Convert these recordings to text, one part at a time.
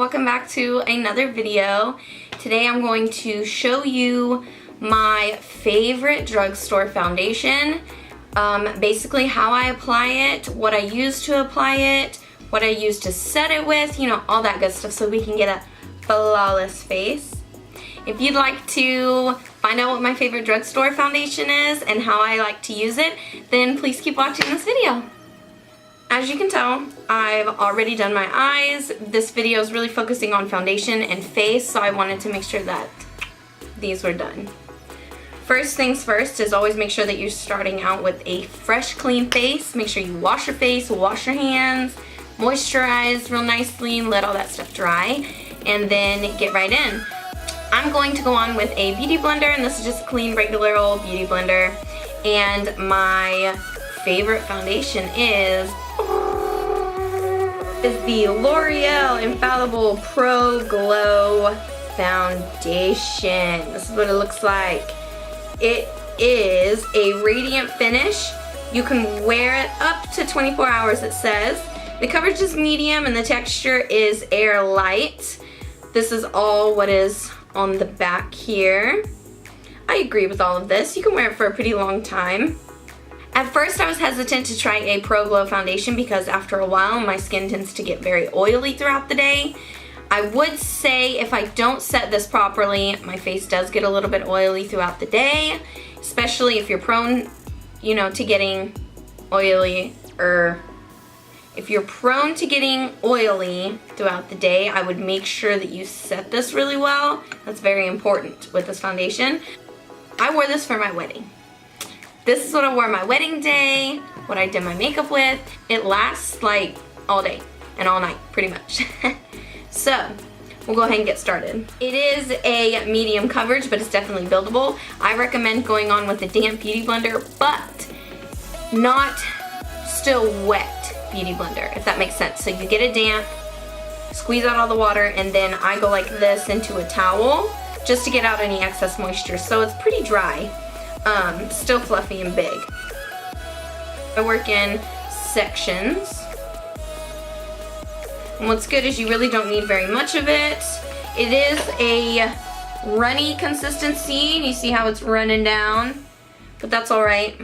welcome back to another video. Today I'm going to show you my favorite drugstore foundation. Basically how I apply it, what I use to apply it, what I use to set it with, you know, all that good stuff so we can get a flawless face. If you'd like to find out what my favorite drugstore foundation is and how I like to use it, then please keep watching this video. As you can tell, I've already done my eyes. This video is really focusing on foundation and face, so I wanted to make sure that these were done. First things first is always make sure that you're starting out with a fresh, clean face. Make sure you wash your face, wash your hands, moisturize real nicely, and let all that stuff dry, and then get right in. I'm going to go on with a beauty blender, and this is just a clean, regular old beauty blender. And my favorite foundation is the L'Oreal Infallible Pro Glow Foundation. This is what it looks like. It is a radiant finish. You can wear it up to 24 hours, it says. The coverage is medium and the texture is air light. This is all what is on the back here. I agree with all of this. You can wear it for a pretty long time. At first I was hesitant to try a Pro Glow foundation because after a while my skin tends to get very oily throughout the day. I would say if I don't set this properly, my face does get a little bit oily throughout the day, especially if you're prone, you know, to getting oily, if you're prone to getting oily throughout the day, I would make sure that you set this really well. That's very important with this foundation. I wore this for my wedding. This is what I wore my wedding day, what I did my makeup with. It lasts like all day and all night, pretty much. So, we'll go ahead and get started. It is a medium coverage, but it's definitely buildable. I recommend going on with a damp beauty blender, but not still wet beauty blender, if that makes sense. So you get it damp, squeeze out all the water, and then I go like this into a towel just to get out any excess moisture. So it's pretty dry, still fluffy and big. I work in sections. And what's good is you really don't need very much of it. It is a runny consistency. You see how it's running down, but that's all right.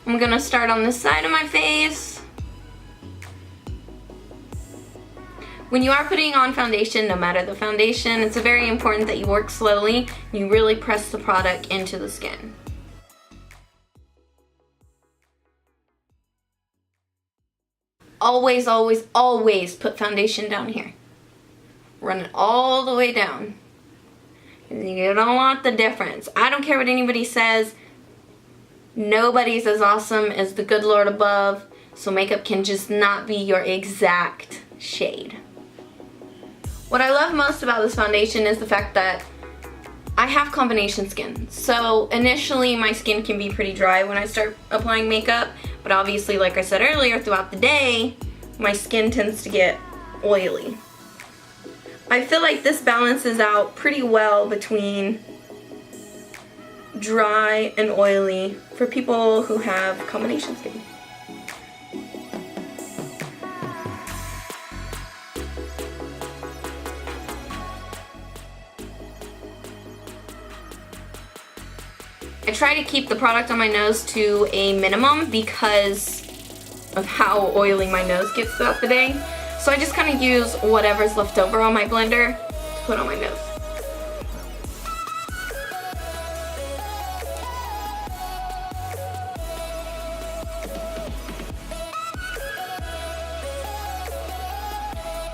I'm gonna start on this side of my face. When you are putting on foundation, no matter the foundation, it's very important that you work slowly. You really press the product into the skin. Always, always, always put foundation down here. Run it all the way down. You don't want the difference. I don't care what anybody says. Nobody's as awesome as the good Lord above, so makeup can just not be your exact shade. What I love most about this foundation is the fact that I have combination skin. So initially my skin can be pretty dry when I start applying makeup, but obviously, like I said earlier, throughout the day, my skin tends to get oily. I feel like this balances out pretty well between dry and oily for people who have combination skin. I try to keep the product on my nose to a minimum because of how oily my nose gets throughout the day. So I just kind of use whatever's left over on my blender to put on my nose.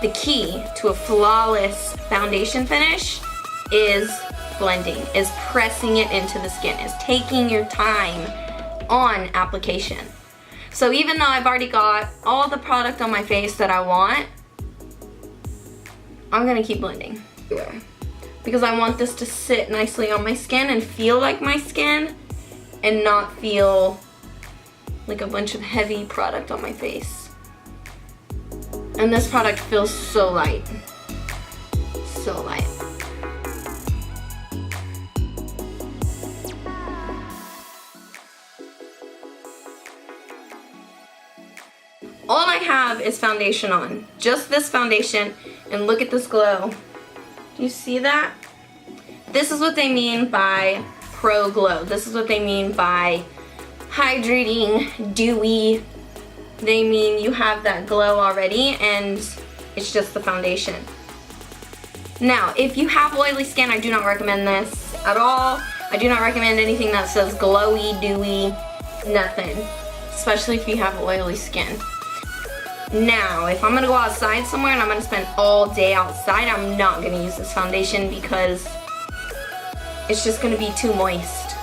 The key to a flawless foundation finish is blending, is pressing it into the skin, is taking your time on application. So even though I've already got all the product on my face that I want, I'm gonna keep blending because I want this to sit nicely on my skin and feel like my skin and not feel like a bunch of heavy product on my face. And this product feels so light, so light. all I have is foundation on. Just this foundation, and look at this glow. Do you see that? This is what they mean by pro glow. This is what they mean by hydrating, dewy. They mean you have that glow already and it's just the foundation. Now, if you have oily skin, I do not recommend this at all. I do not recommend anything that says glowy, dewy, nothing. Especially if you have oily skin. Now, if I'm gonna go outside somewhere and I'm gonna spend all day outside, I'm not gonna use this foundation because it's just gonna be too moist.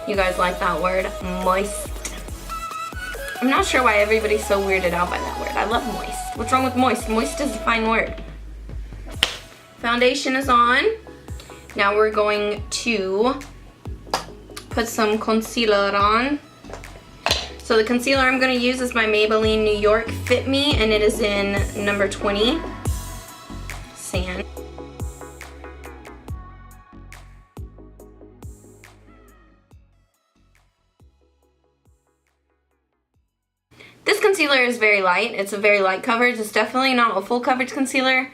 You guys like that word, moist? I'm not sure why everybody's so weirded out by that word. I love moist. What's wrong with moist? Moist is a fine word. Foundation is on. Now we're going to put some concealer on. So the concealer I'm going to use is my Maybelline New York Fit Me, and it is in number 20, Sand. This concealer is very light. It's a very light coverage. It's definitely not a full coverage concealer,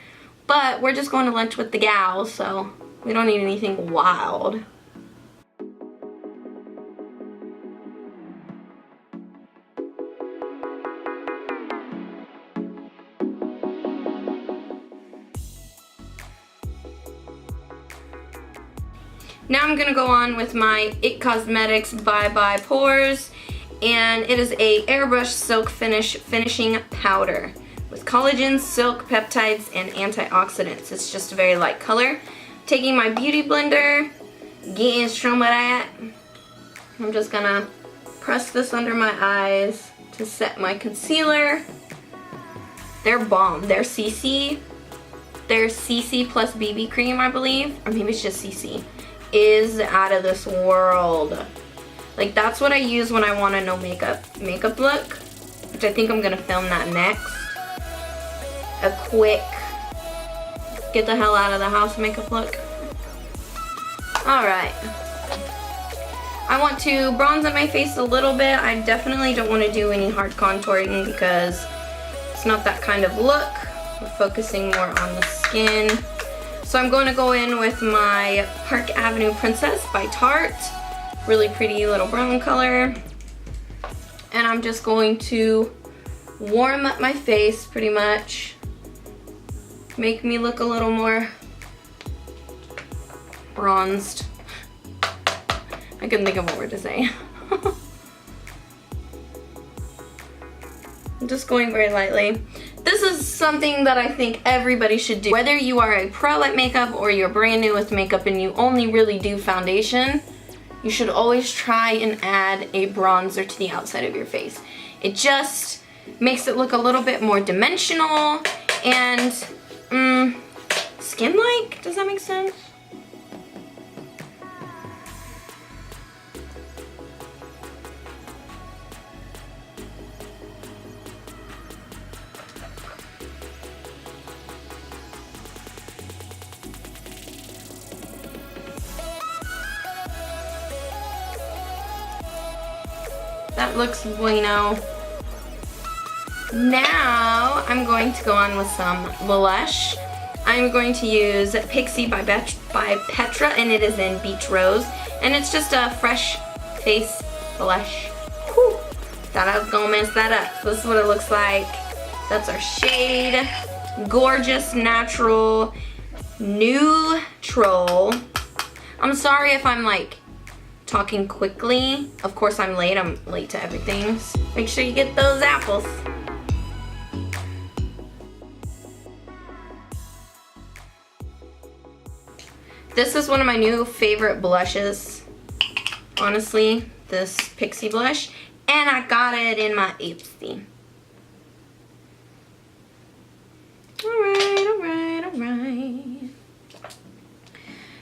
but we're just going to lunch with the gals, so we don't need anything wild. Now I'm gonna go on with my IT Cosmetics Bye Bye Pores, and it is a airbrush silk finishing powder with collagen, silk, peptides, and antioxidants. It's just a very light color. Taking my beauty blender, getting some of that. I'm just gonna press this under my eyes to set my concealer. They're bomb. They're CC plus BB cream, I believe, or maybe it's just CC. Is out of this world. Like, that's what I use when I want a no makeup look, which I think I'm gonna film that next. A quick get the hell out of the house makeup look. Alright. I want to bronze up my face a little bit. I definitely don't want to do any hard contouring because it's not that kind of look. We're focusing more on the skin. So I'm going to go in with my Park Avenue Princess by Tarte. Really pretty little brown color. And I'm just going to warm up my face pretty much. Make me look a little more bronzed. I couldn't think of a word to say. I'm just going very lightly. This is something that I think everybody should do. Whether you are a pro at makeup or you're brand new with makeup and you only really do foundation, you should always try and add a bronzer to the outside of your face. It just makes it look a little bit more dimensional and skin-like. Does that make sense? That looks bueno. Now I'm going to go on with some blush. I'm going to use Pixie by Petra, and it is in Beach Rose, and it's just a fresh face blush. Whew. Thought I was gonna mess that up. This is what it looks like. That's our shade. Gorgeous, natural, neutral. I'm sorry if I'm like talking quickly. Of course I'm late to everything. So make sure you get those apples. This is one of my new favorite blushes, honestly, this Pixie blush, and I got it in my Ipsy. Alright.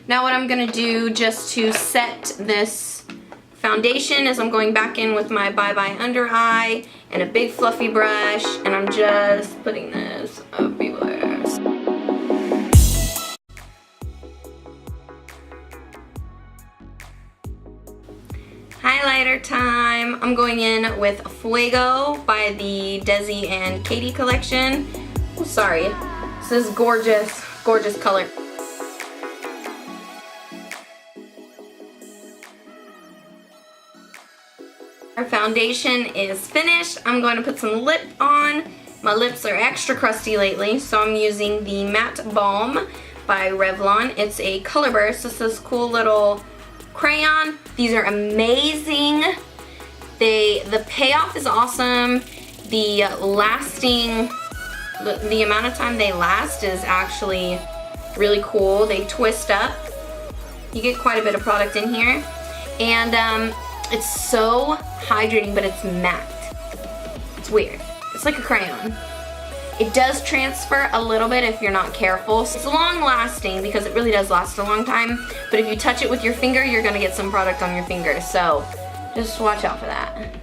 Now what I'm gonna do just to set this foundation is I'm going back in with my Bye Bye under eye and a big fluffy brush, and I'm just putting this everywhere. Highlighter time. I'm going in with Fuego by the Desi and Katie collection. Oh, sorry. This is gorgeous, gorgeous color. Our foundation is finished. I'm going to put some lip on. My lips are extra crusty lately, so I'm using the Matte Balm by Revlon. It's a color burst. It's this cool little crayon. These are amazing. The payoff is awesome. The lasting, the amount of time they last is actually really cool. They twist up. You get quite a bit of product in here. And it's so hydrating, but it's matte. It's weird. It's like a crayon. It does transfer a little bit if you're not careful. It's long lasting because it really does last a long time, but if you touch it with your finger, you're gonna get some product on your finger, so just watch out for that.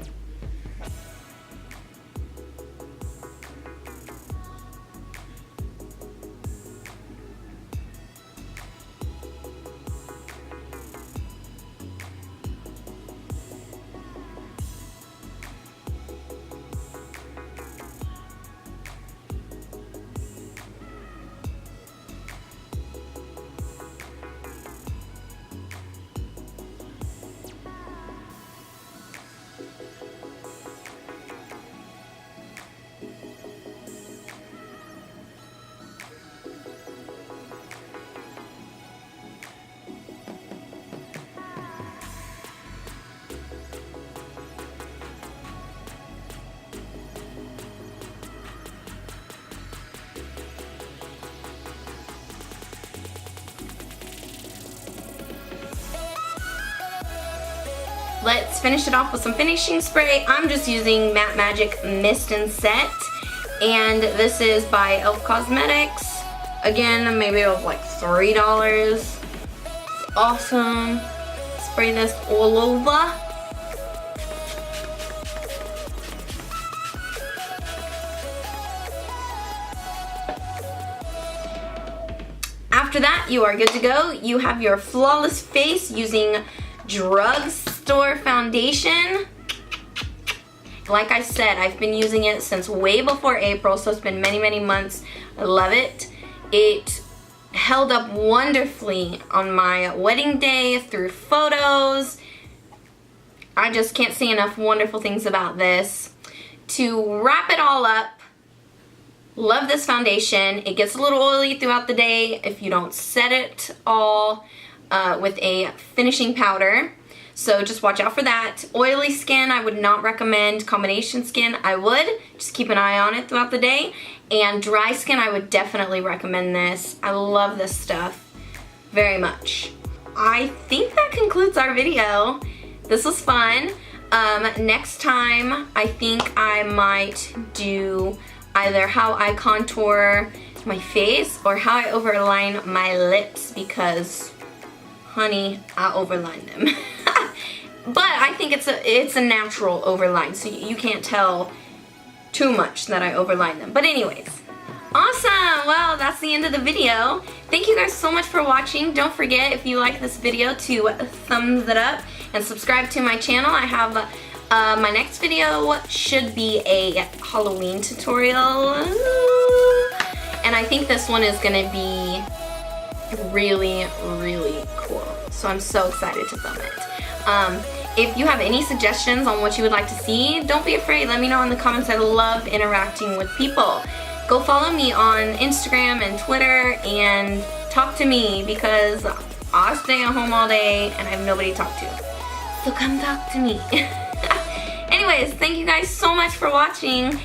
Let's finish it off with some finishing spray. I'm just using Matte Magic Mist and Set, and this is by e.l.f. Cosmetics. Again, maybe it was like $3. It's awesome. Spray this all over. After that, you are good to go. You have your flawless face using Drugstore foundation. Like I said, I've been using it since way before April, so it's been many, many months. I love it. It held up wonderfully on my wedding day through photos. I just can't say enough wonderful things about this. To wrap it all up, love this foundation. It gets a little oily throughout the day if you don't set it all with a finishing powder. So just watch out for that. Oily skin, I would not recommend. Combination skin, I would. Just keep an eye on it throughout the day. And dry skin, I would definitely recommend this. I love this stuff very much. I think that concludes our video. This was fun. Next time, I think I might do either how I contour my face or how I overline my lips, because honey, I overline them. But I think it's a natural overline, so you can't tell too much that I overline them. But anyways, awesome! Well, that's the end of the video. Thank you guys so much for watching. Don't forget, if you like this video, to thumbs it up and subscribe to my channel. I have my next video should be a Halloween tutorial, and I think this one is gonna be really, really cool. So I'm so excited to film it. If you have any suggestions on what you would like to see, don't be afraid. Let me know in the comments. I love interacting with people. Go follow me on Instagram and Twitter and talk to me, because I stay at home all day and I have nobody to talk to. So come talk to me. Anyways, thank you guys so much for watching.